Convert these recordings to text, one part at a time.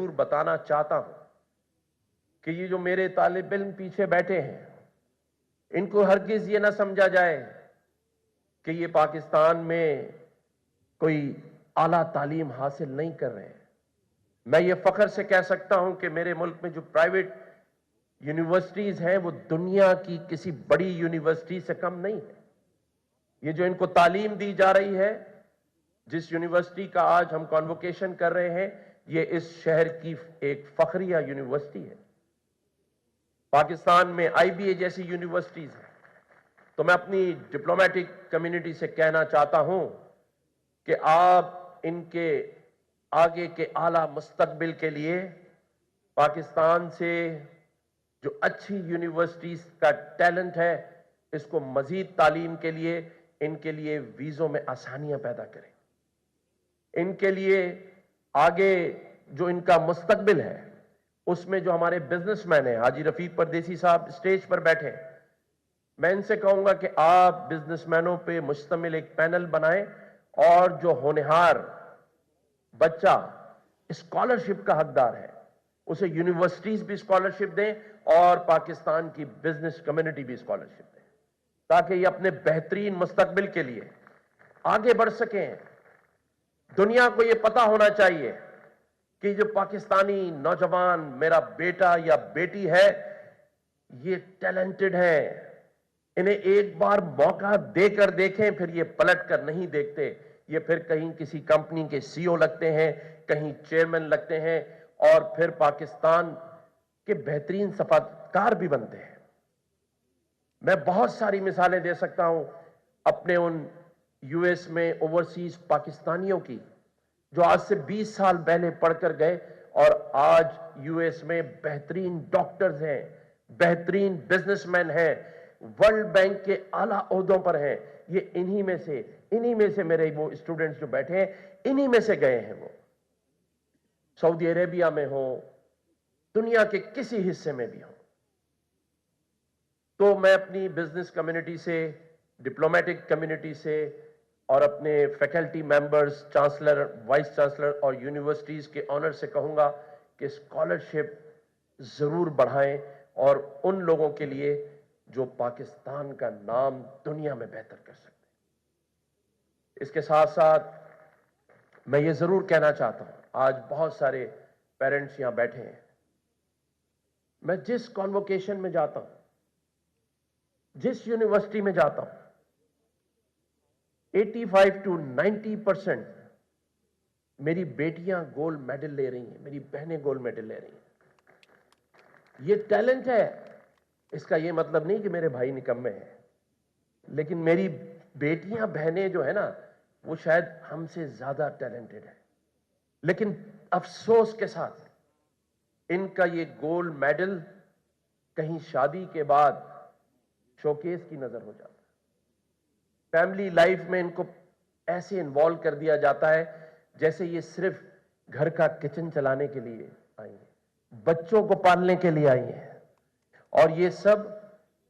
ضرور بتانا چاہتا ہوں کہ یہ جو میرے طالب علم پیچھے بیٹھے ہیں ان کو ہرگز یہ نہ سمجھا جائے کہ یہ پاکستان میں کوئی اعلیٰ تعلیم حاصل نہیں کر رہے ہیں۔ میں یہ فخر سے کہہ سکتا ہوں کہ میرے ملک میں جو پرائیویٹ یونیورسٹیز ہیں وہ دنیا کی کسی بڑی یونیورسٹی سے کم نہیں ہے۔ یہ جو ان کو تعلیم دی جا رہی ہے، جس یونیورسٹی کا آج ہم کانووکیشن کر رہے ہیں، یہ اس شہر کی ایک فخریہ یونیورسٹی ہے۔ پاکستان میں آئی بی اے جیسی یونیورسٹیز ہیں۔ تو میں اپنی ڈپلومیٹک کمیونٹی سے کہنا چاہتا ہوں کہ آپ ان کے آگے کے اعلیٰ مستقبل کے لیے پاکستان سے جو اچھی یونیورسٹیز کا ٹیلنٹ ہے اس کو مزید تعلیم کے لیے ان کے لیے ویزوں میں آسانیاں پیدا کریں۔ ان کے لیے آگے جو ان کا مستقبل ہے اس میں جو ہمارے بزنس مین ہیں، حاجی رفیق پردیسی صاحب اسٹیج پر بیٹھے، میں ان سے کہوں گا کہ آپ بزنس مینوں پہ مشتمل ایک پینل بنائیں اور جو ہونہار بچہ اسکالرشپ کا حقدار ہے اسے یونیورسٹیز بھی اسکالرشپ دیں اور پاکستان کی بزنس کمیونٹی بھی اسکالرشپ دیں تاکہ یہ اپنے بہترین مستقبل کے لیے آگے بڑھ سکیں۔ دنیا کو یہ پتا ہونا چاہیے کہ جو پاکستانی نوجوان میرا بیٹا یا بیٹی ہے یہ ٹیلنٹڈ ہے، انہیں ایک بار موقع دے کر دیکھیں، پھر یہ پلٹ کر نہیں دیکھتے، یہ پھر کہیں کسی کمپنی کے سی او لگتے ہیں، کہیں چیئرمین لگتے ہیں اور پھر پاکستان کے بہترین صفاکار بھی بنتے ہیں۔ میں بہت ساری مثالیں دے سکتا ہوں اپنے ان یو ایس میں اوورسیز پاکستانیوں کی جو آج سے 20 سال پہلے پڑھ کر گئے اور آج یو ایس میں بہترین ڈاکٹرز ہیں، بہترین بزنس مین ہیں، ورلڈ بینک کے اعلیٰ عہدوں پر ہیں۔ یہ انہی میں سے میرے وہ اسٹوڈنٹس جو بیٹھے ہیں انہی میں سے گئے ہیں۔ وہ سعودی عربیہ میں ہوں، دنیا کے کسی حصے میں بھی ہوں۔ تو میں اپنی بزنس کمیونٹی سے، ڈپلومیٹک کمیونٹی سے اور اپنے faculty members, chancellor, vice chancellor اور یونیورسٹیز کے آنر سے کہوں گا کہ اسکالرشپ ضرور بڑھائیں اور ان لوگوں کے لیے جو پاکستان کا نام دنیا میں بہتر کر سکتے ہیں۔ اس کے ساتھ ساتھ میں یہ ضرور کہنا چاہتا ہوں، آج بہت سارے پیرنٹس یہاں بیٹھے ہیں، میں جس کانووکیشن میں جاتا ہوں، جس یونیورسٹی میں جاتا ہوں، 85 to 90% میری بیٹیاں گولڈ میڈل لے رہی ہیں، میری بہنیں گولڈ میڈل لے رہی ہیں۔ یہ ٹیلنٹ ہے، اس کا یہ مطلب نہیں کہ میرے بھائی نکمے ہیں، لیکن میری بیٹیاں بہنیں جو ہے نا وہ شاید ہم سے زیادہ ٹیلنٹڈ ہیں، لیکن افسوس کے ساتھ ان کا یہ گولڈ میڈل کہیں شادی کے بعد شوکیس کی نظر ہو جاتا ہے۔ فیملی لائف میں ان کو ایسے انوالو کر دیا جاتا ہے جیسے یہ صرف گھر کا کچن چلانے کے لیے آئی ہیں، بچوں کو پالنے کے لیے آئی ہیں۔ اور یہ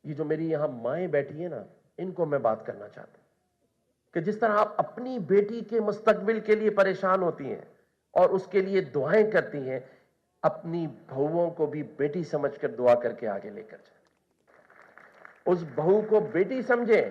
جو میری یہاں مائیں بیٹھی ہیں نا، ان کو میں بات کرنا چاہتا ہوں کہ جس طرح آپ اپنی بیٹی کے مستقبل کے لیے پریشان ہوتی ہیں اور اس کے لیے دعائیں کرتی ہیں، اپنی بہوؤں کو بھی بیٹی سمجھ کر دعا کر کے آگے لے کر جائیں۔ اس بہو کو بیٹی سمجھیں،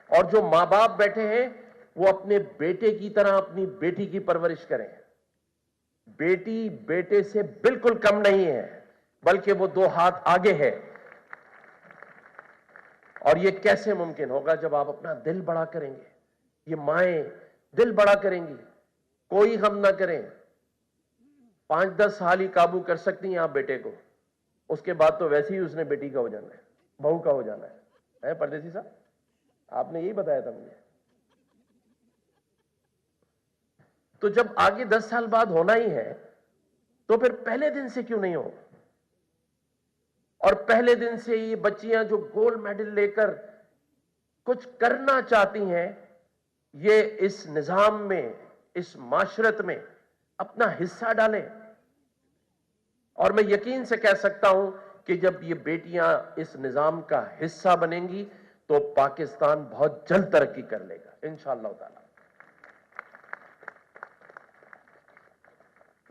اور جو ماں باپ بیٹھے ہیں وہ اپنے بیٹے کی طرح اپنی بیٹی کی پرورش کریں۔ بیٹی بیٹے سے بالکل کم نہیں ہے، بلکہ وہ 2 ہاتھ آگے ہے۔ اور یہ کیسے ممکن ہوگا جب آپ اپنا دل بڑا کریں گے، یہ مائیں دل بڑا کریں گی، کوئی غم نہ کریں۔ 5-10 سال ہی قابو کر سکتی ہیں آپ بیٹے کو، اس کے بعد تو ویسے ہی اس نے بیٹی کا ہو جانا ہے، بہو کا ہو جانا ہے۔ پردیسی صاحب آپ نے یہی بتایا تھا مجھے۔ تو جب آگے 10 سال بعد ہونا ہی ہے تو پھر پہلے دن سے کیوں نہیں ہو؟ اور پہلے دن سے یہ بچیاں جو گولڈ میڈل لے کر کچھ کرنا چاہتی ہیں، یہ اس نظام میں، اس معاشرت میں اپنا حصہ ڈالیں۔ اور میں یقین سے کہہ سکتا ہوں کہ جب یہ بیٹیاں اس نظام کا حصہ بنیں گی تو پاکستان بہت جلد ترقی کر لے گا انشاءاللہ تعالی۔